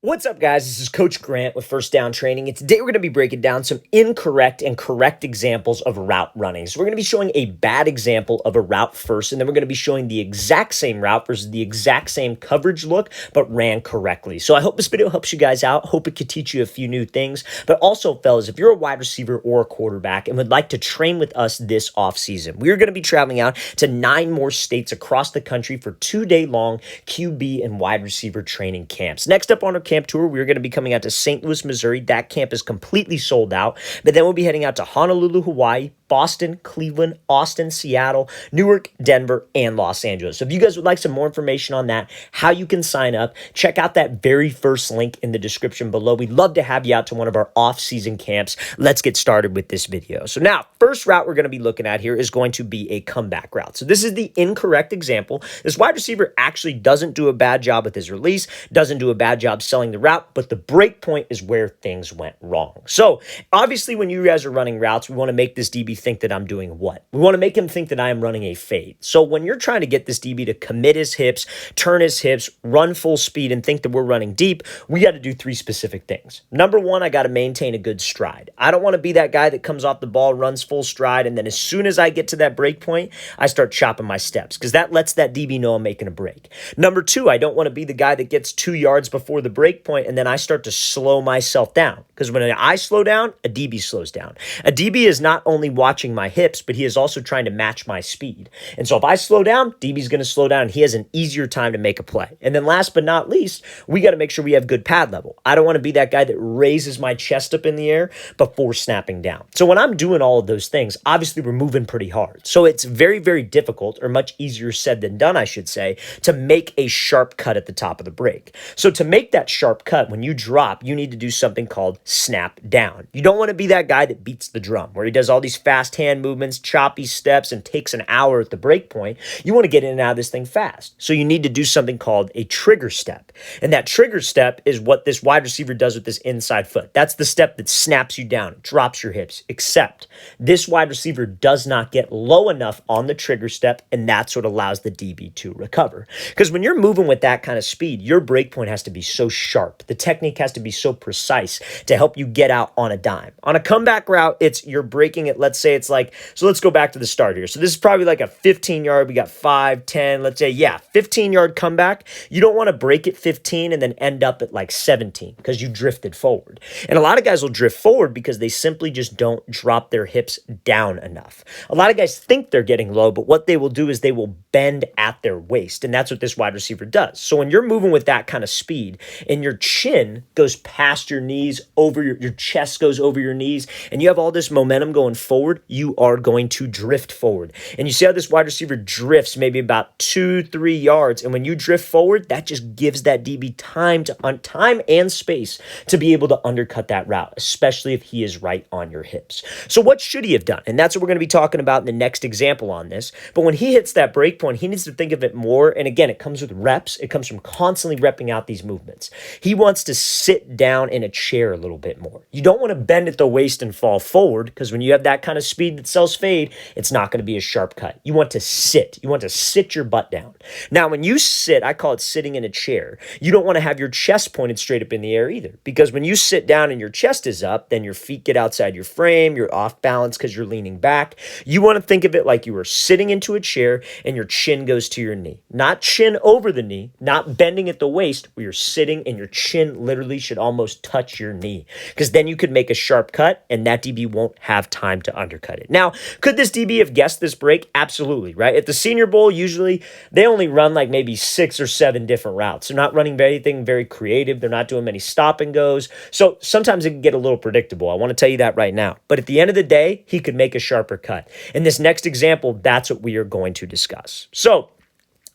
What's up, guys? This is Coach Grant with First Down Training, and today we're going to be breaking down some incorrect and correct examples of route running. So we're going to be showing a bad example of a route first, and then we're going to be showing the exact same route versus the exact same coverage look, but ran correctly. So I hope this video helps you guys out. Hope it could teach you a few new things. But also, fellas, if you're a wide receiver or a quarterback and would like to train with us this offseason, we're going to be traveling out to 9 more states across the country for 2-day-long QB and wide receiver training camps. Next up on our camp tour, we're going to be coming out to St. Louis, Missouri. That camp is completely sold out. But then we'll be heading out to Honolulu, Hawaii, Boston, Cleveland, Austin, Seattle, Newark, Denver, and Los Angeles. So if you guys would like some more information on that, how you can sign up, check out that very first link in the description below. We'd love to have you out to one of our off-season camps. Let's get started with this video. So now, first route we're going to be looking at here is going to be a comeback route. So this is the incorrect example. This wide receiver actually doesn't do a bad job with his release, doesn't do a bad job selling the route, but the break point is where things went wrong. So obviously when you guys are running routes, we want to make this DB think that I'm doing what? We want to make him think that I am running a fade. So when you're trying to get this DB to commit his hips, turn his hips, run full speed, and think that we're running deep, we got to do 3 specific things. Number 1, I got to maintain a good stride. I don't want to be that guy that comes off the ball, runs full stride, and then as soon as I get to that break point, I start chopping my steps because that lets that DB know I'm making a break. Number 2, I don't want to be the guy that gets 2 yards before the break point and then I start to slow myself down, because when I slow down, a DB slows down. A DB is not only watching my hips, but he is also trying to match my speed. And so if I slow down, DB's going to slow down and he has an easier time to make a play. And then last but not least, we got to make sure we have good pad level. I don't want to be that guy that raises my chest up in the air before snapping down. So when I'm doing all of those things, obviously we're moving pretty hard. So it's very, very difficult, or much easier said than done, I should say, to make a sharp cut at the top of the break. So to make that sharp cut, when you drop, you need to do something called snap down. You don't want to be that guy that beats the drum, where he does all these fast hand movements, choppy steps, and takes an hour at the break point. You want to get in and out of this thing fast. So you need to do something called a trigger step. And that trigger step is what this wide receiver does with this inside foot. That's the step that snaps you down, drops your hips, except this wide receiver does not get low enough on the trigger step, and that's what allows the DB to recover. Because when you're moving with that kind of speed, your break point has to be so sharp. The technique has to be so precise to help you get out on a dime. On a comeback route, you're breaking it. Let's say it's like, so let's go back to the start here. So this is probably like a 15-yard. We got 5, 10, let's say, 15-yard comeback. You don't want to break at 15 and then end up at like 17 because you drifted forward. And a lot of guys will drift forward because they simply just don't drop their hips down enough. A lot of guys think they're getting low, but what they will do is they will bend at their waist. And that's what this wide receiver does. So when you're moving with that kind of speed and your chin goes past your knees, over your chest goes over your knees, and you have all this momentum going forward, you are going to drift forward. And you see how this wide receiver drifts maybe about 2-3 yards. And when you drift forward, that just gives that DB time and space to be able to undercut that route, especially if he is right on your hips. So what should he have done? And that's what we're going to be talking about in the next example on this. But when he hits that break point, he needs to think of it more. And again, it comes with reps. It comes from constantly repping out these movements. He wants to sit down in a chair a little bit more. You don't want to bend at the waist and fall forward, because when you have that kind of speed that sells fade, it's not going to be a sharp cut. You want to sit. You want to sit your butt down. Now, when you sit, I call it sitting in a chair. You don't want to have your chest pointed straight up in the air either, because when you sit down and your chest is up, then your feet get outside your frame. You're off balance because you're leaning back. You want to think of it like you were sitting into a chair and your chin goes to your knee. Not chin over the knee, not bending at the waist, where you're sitting and your chin literally should almost touch your knee, because then you could make a sharp cut and that DB won't have time to undercut it. Now, could this DB have guessed this break? Absolutely, right? At the Senior Bowl, usually they only run like maybe 6 or 7 different routes. They're not running anything very creative. They're not doing many stop and goes. So sometimes it can get a little predictable. I want to tell you that right now. But at the end of the day, he could make a sharper cut. In this next example, that's what we are going to discuss. So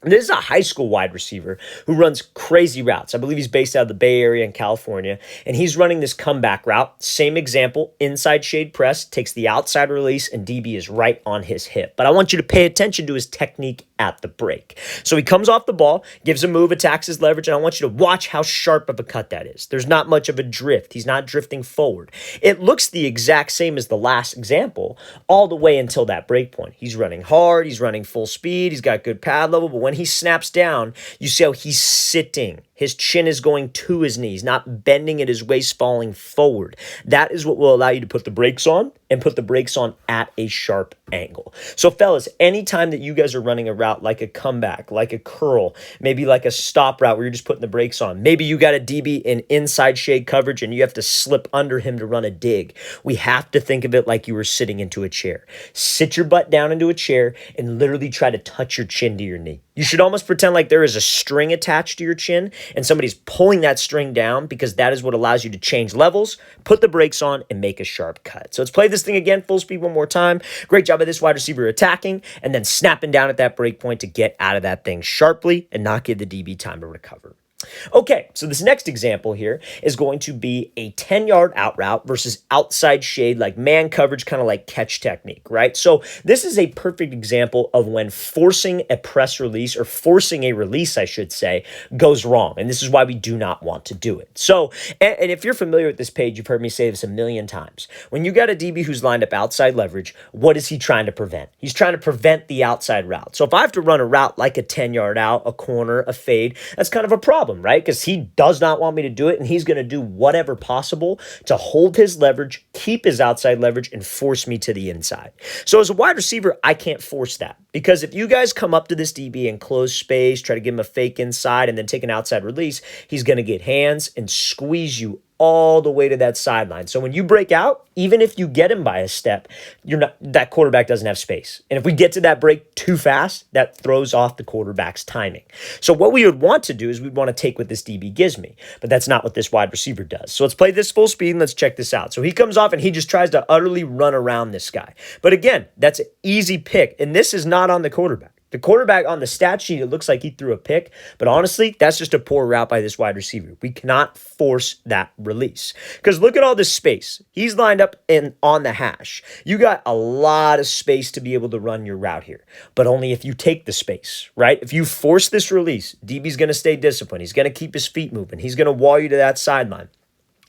this is a high school wide receiver who runs crazy routes. I believe he's based out of the Bay Area in California, and he's running this comeback route. Same example, inside shade press, takes the outside release, and DB is right on his hip. But I want you to pay attention to his technique at the break. So he comes off the ball, gives a move, attacks his leverage, and I want you to watch how sharp of a cut that is. There's not much of a drift. He's not drifting forward. It looks the exact same as the last example all the way until that break point. He's running hard. He's running full speed. He's got good pad level, but when he snaps down, you see how he's sitting. His chin is going to his knees, not bending at his waist, falling forward. That is what will allow you to put the brakes on and put the brakes on at a sharp angle. So fellas, anytime that you guys are running a route like a comeback, like a curl, maybe like a stop route where you're just putting the brakes on, maybe you got a DB in inside shade coverage and you have to slip under him to run a dig. We have to think of it like you were sitting into a chair. Sit your butt down into a chair and literally try to touch your chin to your knee. You should almost pretend like there is a string attached to your chin and somebody's pulling that string down, because that is what allows you to change levels, put the brakes on, and make a sharp cut. So let's play this thing again, full speed one more time. Great job by this wide receiver attacking and then snapping down at that break point to get out of that thing sharply and not give the DB time to recover. Okay, so this next example here is going to be a 10-yard out route versus outside shade, like man coverage, kind of like catch technique, right? So this is a perfect example of when forcing a press release, or forcing a release, I should say, goes wrong. And this is why we do not want to do it. So, and if you're familiar with this page, you've heard me say this a million times. When you got a DB who's lined up outside leverage, what is he trying to prevent? He's trying to prevent the outside route. So if I have to run a route like a 10-yard out, a corner, a fade, that's kind of a problem, right? Because he does not want me to do it, and he's going to do whatever possible to hold his leverage, keep his outside leverage, and force me to the inside. So as a wide receiver, I can't force that, because if you guys come up to this DB in closed space, try to give him a fake inside, and then take an outside release, he's going to get hands and squeeze you all the way to that sideline. So when you break out, even if you get him by a step, that quarterback doesn't have space. And if we get to that break too fast, that throws off the quarterback's timing. So what we would want to do is we'd want to take what this DB gives me, but that's not what this wide receiver does. So let's play this full speed and let's check this out. So he comes off and he just tries to utterly run around this guy. But again, that's an easy pick, and this is not on the quarterback. The quarterback on the stat sheet, it looks like he threw a pick, but honestly, that's just a poor route by this wide receiver. We cannot force that release, because look at all this space. He's lined up on the hash. You got a lot of space to be able to run your route here, but only if you take the space, right? If you force this release, DB's going to stay disciplined. He's going to keep his feet moving. He's going to wall you to that sideline.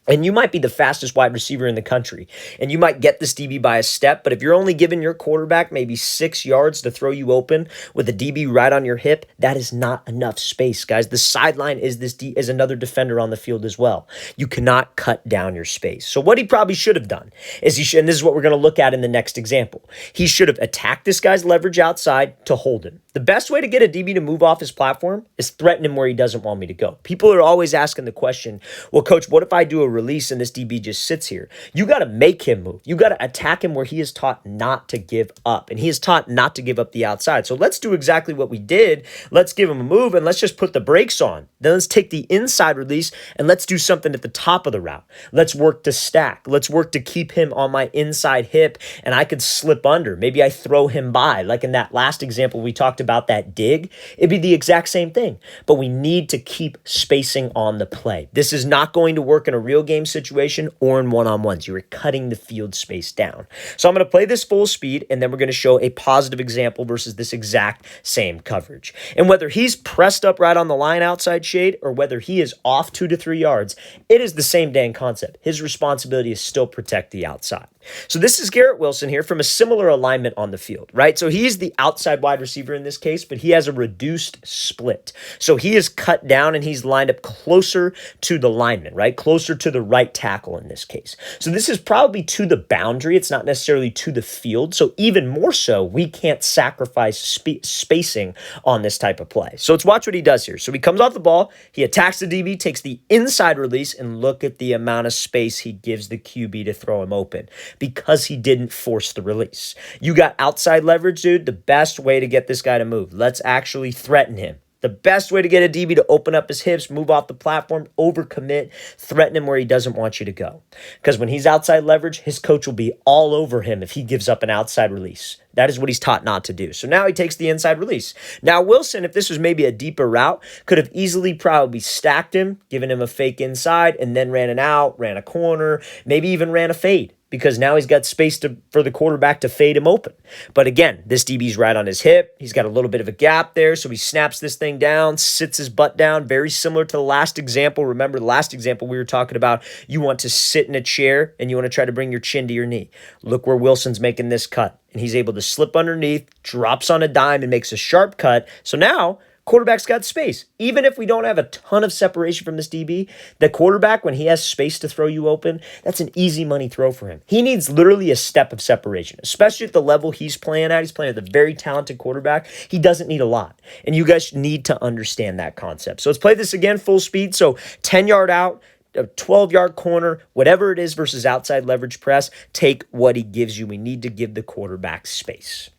And you might be the fastest wide receiver in the country, and you might get this DB by a step, but if you're only giving your quarterback maybe 6 yards to throw you open with a DB right on your hip, that is not enough space, guys. The sideline is another defender on the field as well. You cannot cut down your space. So what he probably should have done is and this is what we're going to look at in the next example. He should have attacked this guy's leverage outside to hold him. The best way to get a DB to move off his platform is threaten him where he doesn't want me to go. People are always asking the question, well, coach, what if I do a release and this DB just sits here? You got to make him move. You got to attack him where he is taught not to give up, and he is taught not to give up the outside. So let's do exactly what we did. Let's give him a move, and let's just put the brakes on. Then let's take the inside release, and let's do something at the top of the route. Let's work to stack. Let's work to keep him on my inside hip, and I could slip under. Maybe I throw him by, like in that last example we talked about, that dig. It'd be the exact same thing, but we need to keep spacing on the play. This is not going to work in a real game situation or in one-on-ones. You're cutting the field space down. So I'm going to play this full speed, and then we're going to show a positive example versus this exact same coverage. And whether he's pressed up right on the line outside shade or whether he is off 2 to 3 yards, it is the same dang concept. His responsibility is still protect the outside. So this is Garrett Wilson here from a similar alignment on the field, right? So he's the outside wide receiver in this case, but he has a reduced split. So he is cut down and he's lined up closer to the lineman, right? Closer to the right tackle in this case. So this is probably to the boundary. It's not necessarily to the field. So even more so, we can't sacrifice spacing on this type of play. So let's watch what he does here. So he comes off the ball, he attacks the DB, takes the inside release, and look at the amount of space he gives the QB to throw him open, because he didn't force the release. You got outside leverage, dude. The best way to get this guy to move, let's actually threaten him. The best way to get a DB to open up his hips, move off the platform, overcommit, threaten him where he doesn't want you to go. Because when he's outside leverage, his coach will be all over him if he gives up an outside release. That is what he's taught not to do. So now he takes the inside release. Now Wilson, if this was maybe a deeper route, could have easily probably stacked him, given him a fake inside, and then ran an out, ran a corner, maybe even ran a fade, because now he's got space for the quarterback to fade him open. But again, this DB's right on his hip. He's got a little bit of a gap there, so he snaps this thing down, sits his butt down, very similar to the last example. Remember the last example we were talking about, you want to sit in a chair and you want to try to bring your chin to your knee. Look where Wilson's making this cut, and he's able to slip underneath, drops on a dime, and makes a sharp cut. So now Quarterback's got space. Even if we don't have a ton of separation from this DB, the quarterback, when he has space to throw you open, that's an easy money throw for him. He needs literally a step of separation, especially at the level he's playing at. He's playing with a very talented quarterback. He doesn't need a lot. And you guys need to understand that concept. So let's play this again full speed. So 10-yard out, a 12-yard corner, whatever it is versus outside leverage press, take what he gives you. We need to give the quarterback space.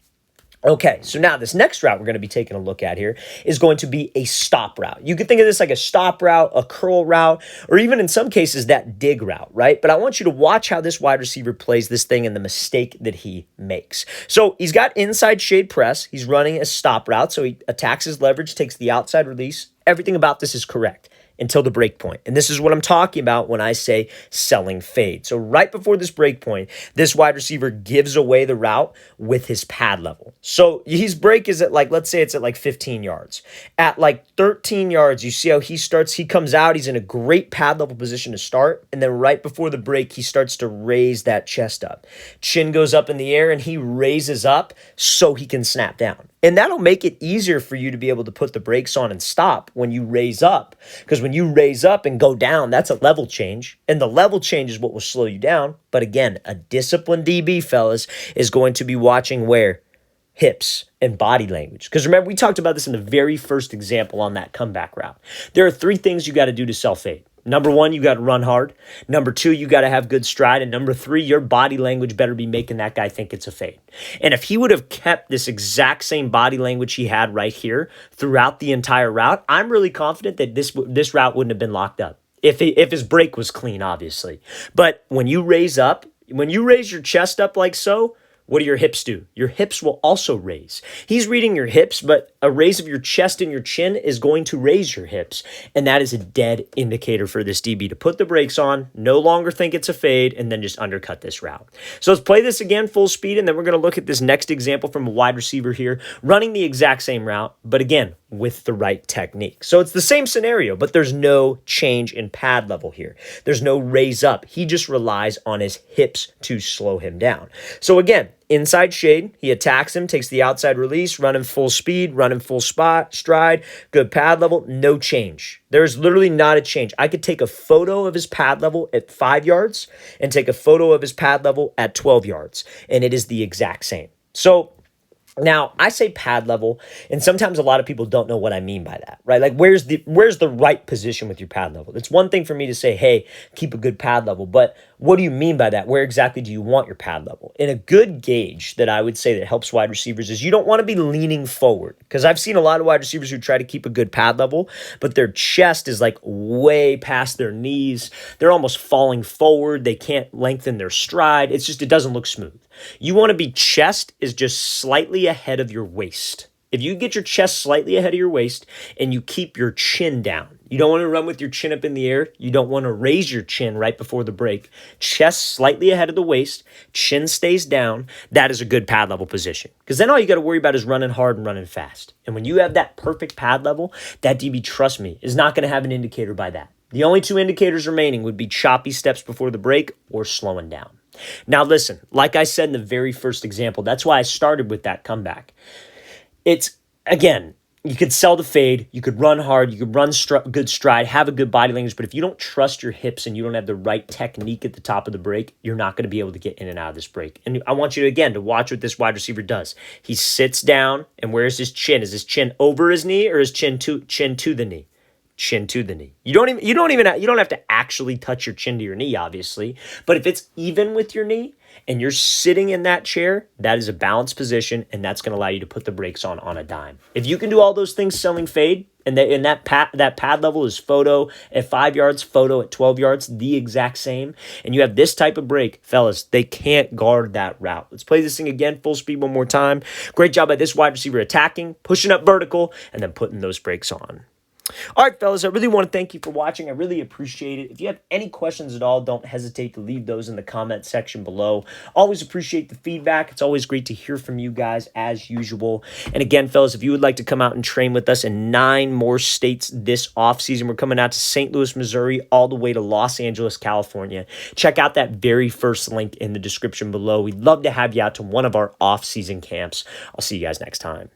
Okay, so now this next route we're going to be taking a look at here is going to be a stop route. You could think of this like a stop route, a curl route, or even in some cases that dig route, right? But I want you to watch how this wide receiver plays this thing and the mistake that he makes. So he's got inside shade press. He's running a stop route, so he attacks his leverage, takes the outside release. Everything about this is correct until the break point. And this is what I'm talking about when I say selling fade. So right before this break point, this wide receiver gives away the route with his pad level. So his break is at like, let's say it's at like 15 yards. At like 13 yards, you see how he starts, he comes out, he's in a great pad level position to start. And then right before the break, he starts to raise that chest up. Chin goes up in the air and he raises up so he can snap down. And that'll make it easier for you to be able to put the brakes on and stop when you raise up. Because when you raise up and go down, that's a level change. And the level change is what will slow you down. But again, a disciplined DB, fellas, is going to be watching where? Hips and body language. Because remember, we talked about this in the very first example on that comeback route. There are 3 things you got to do to sell fade. Number 1, you got to run hard. Number 2, you got to have good stride. And number 3, your body language better be making that guy think it's a fade. And if he would have kept this exact same body language he had right here throughout the entire route, I'm really confident that this route wouldn't have been locked up. If his break was clean, obviously. But when you raise your chest up like so, what do your hips do? Your hips will also raise. He's reading your hips, but a raise of your chest and your chin is going to raise your hips. And that is a dead indicator for this DB to put the brakes on, no longer think it's a fade, and then just undercut this route. So let's play this again full speed, and then we're going to look at this next example from a wide receiver here, running the exact same route, but again, with the right technique. So it's the same scenario, but there's no change in pad level here. There's no raise up. He just relies on his hips to slow him down. So again, inside shade, he attacks him, takes the outside release, running full speed, running full stride, good pad level, no change. There's literally not a change. I could take a photo of his pad level at 5 yards and take a photo of his pad level at 12 yards, and it is the exact same. So now, I say pad level, and sometimes a lot of people don't know what I mean by that, right? Like, where's the right position with your pad level? It's one thing for me to say, hey, keep a good pad level, but what do you mean by that? Where exactly do you want your pad level? And a good gauge that I would say that helps wide receivers is you don't want to be leaning forward, because I've seen a lot of wide receivers who try to keep a good pad level, but their chest is like way past their knees. They're almost falling forward. They can't lengthen their stride. It doesn't look smooth. You want to be chest is just slightly ahead of your waist. If you get your chest slightly ahead of your waist and you keep your chin down, you don't want to run with your chin up in the air. You don't want to raise your chin right before the break. Chest slightly ahead of the waist, chin stays down. That is a good pad level position. Because then all you got to worry about is running hard and running fast. And when you have that perfect pad level, that DB, trust me, is not going to have an indicator by that. The only 2 indicators remaining would be choppy steps before the break or slowing down. Now listen, like I said in the very first example, that's why I started with that comeback. It's, again, you could sell the fade, you could run hard, you could run good stride, have a good body language, but if you don't trust your hips and you don't have the right technique at the top of the break, you're not going to be able to get in and out of this break. And I want you to, again, to watch what this wide receiver does. He sits down, and where's his chin? Is his chin over his knee or is chin to the knee? Chin to the knee. You don't have to actually touch your chin to your knee, obviously. But if it's even with your knee and you're sitting in that chair, that is a balanced position, and that's going to allow you to put the brakes on a dime. If you can do all those things selling fade, and that pad level is photo at 5 yards, photo at 12 yards, the exact same, and you have this type of break, fellas, they can't guard that route. Let's play this thing again, full speed one more time. Great job by this wide receiver attacking, pushing up vertical, and then putting those brakes on. All right, fellas, I really want to thank you for watching. I really appreciate it. If you have any questions at all, don't hesitate to leave those in the comment section below. Always appreciate the feedback. It's always great to hear from you guys as usual. And again, fellas, if you would like to come out and train with us in 9 more states this offseason, we're coming out to St. Louis, Missouri, all the way to Los Angeles, California. Check out that very first link in the description below. We'd love to have you out to one of our off-season camps. I'll see you guys next time.